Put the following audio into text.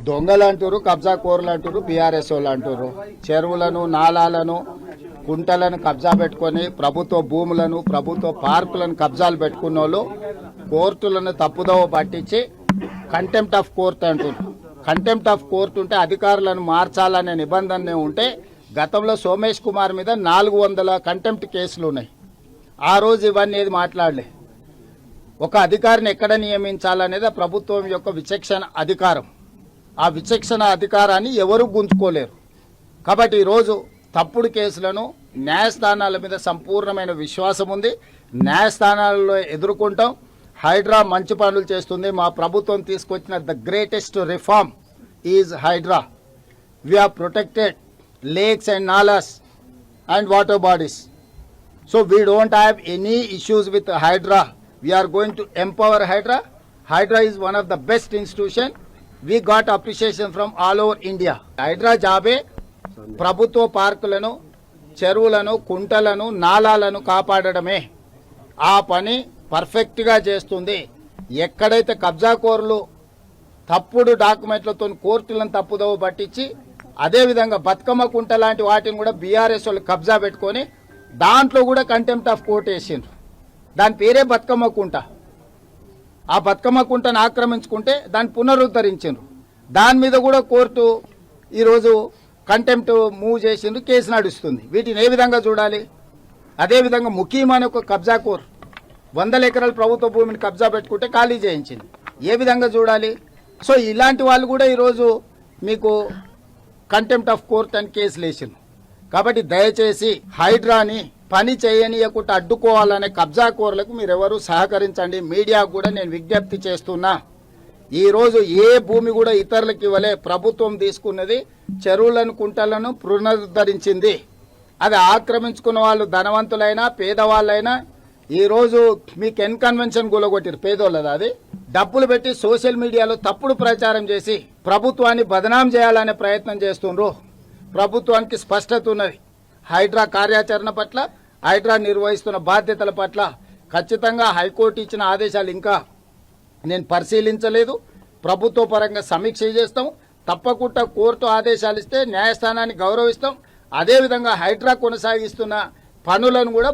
దొంగలు అంటారు, కబ్జా కోర్లు అంటారు, బీఆర్ఎస్ వాళ్ళు అంటారు. చెరువులను, నాలాలను, కుంటలను కబ్జా పెట్టుకొని ప్రభుత్వ భూములను, ప్రభుత్వ పార్కులను కబ్జాలు పెట్టుకున్న వాళ్ళు కోర్టులను తప్పుదోవ పట్టించి కంటెంప్ట్ ఆఫ్ కోర్ట్ అంటారు. కంటెంప్ట్ ఆఫ్ కోర్టు ఉంటే అధికారులను మార్చాలనే నిబంధన ఉంటే గతంలో సోమేష్ కుమార్ మీద 400 కంటెంప్ట్ కేసులు ఉన్నాయి. ఆ రోజు ఇవన్నీ ఏది మాట్లాడలే. ఒక అధికారిని ఎక్కడ నియమించాలనేది ప్రభుత్వం యొక్క విచక్షణ అధికారం. ఆ విచక్షణ అధికారాన్ని ఎవరు గుంజుకోలేరు. కాబట్టి ఈరోజు తప్పుడు కేసులను న్యాయస్థానాల మీద సంపూర్ణమైన విశ్వాసం ఉంది. న్యాయస్థానాలలో ఎదుర్కొంటాం. హైడ్రా మంచి పనులు చేస్తుంది. మా ప్రభుత్వం తీసుకొచ్చిన the greatest reform is Hydraa. We have protected lakes and nalas and water bodies. So we don't have any issues with Hydra. We are going to empower Hydra. Hydra is one of the best institution. We got appreciation from all over India. Hydra jabe ప్రభుత్వ పార్కులను, చెరువులను, కుంటలను, నాలాలను కాపాడడమే. ఆ పని perfect గా చేస్తుంది. ఎక్కడైతే కబ్జాకోరులు తప్పుడు డాక్యుమెంట్లతో కోర్టులను తప్పుదోవ పట్టించి అదేవిధంగా బతుకమ్మ కుంట లాంటి వాటిని కూడా బీఆర్ఎస్ వాళ్ళు కబ్జా పెట్టుకొని దాంట్లో కూడా కంటెంప్ట్ ఆఫ్ కోర్ట్ వేసిండ్రు. దాని పేరే బతుకమ్మ కుంట. ఆ బతుకమ్మ కుంటను ఆక్రమించుకుంటే దాన్ని పునరుద్ధరించిండ్రు. దాని మీద కూడా కోర్టు ఈరోజు కంటెంప్ట్ మూవ్ చేసిండ్రు, కేసు నడుస్తుంది. వీటిని ఏ విధంగా చూడాలి? అదేవిధంగా ముఖ్యమైన ఒక కబ్జా కోర్ 100 ఎకరాల ప్రభుత్వ భూమిని కబ్జా పెట్టుకుంటే ఖాళీ చేయించింది. ఏ విధంగా చూడాలి? సో ఇలాంటి వాళ్ళు కూడా ఈరోజు మీకు కంటెంప్ట్ ఆఫ్ కోర్ట్ అని కేసులు వేసిండ్రు. కాబట్టి దయచేసి హైడ్రాని పని చేయనీయకుండా అడ్డుకోవాలనే కబ్జా కోర్లకు మీరెవరూ సహకరించండి. మీడియాకు కూడా నేను విజ్ఞప్తి చేస్తున్నా. ఈ రోజు ఏ భూమి కూడా ఇతరులకు ఇవ్వలే. ప్రభుత్వం తీసుకున్నది చెరువులను, కుంటలను పునరుద్ధరించింది. అది ఆక్రమించుకున్న వాళ్ళు ధనవంతులైనా పేదవాళ్ళైనా ఈ రోజు మీకు ఎన్ కన్వెన్షన్ గులగొట్టారు పేదోళ్ళది. అది డబ్బులు పెట్టి సోషల్ మీడియాలో తప్పుడు ప్రచారం చేసి ప్రభుత్వాన్ని బదనాం చేయాలనే ప్రయత్నం చేస్తుండ్రు. ప్రభుత్వానికి స్పష్టత ఉన్నది. హైడ్రా కార్యాచరణ పట్ల, హైడ్రా నిర్వహిస్తున్న బాధ్యతల పట్ల ఖచ్చితంగా హైకోర్టు ఇచ్చిన ఆదేశాలు ఇంకా నేను పరిశీలించలేదు. ప్రభుత్వ పరంగా సమీక్ష చేస్తాం. తప్పకుండా కోర్టు ఆదేశాలు ఇస్తే న్యాయస్థానాన్ని గౌరవిస్తాం. అదేవిధంగా హైడ్రా కొనసాగిస్తున్న పనులను కూడా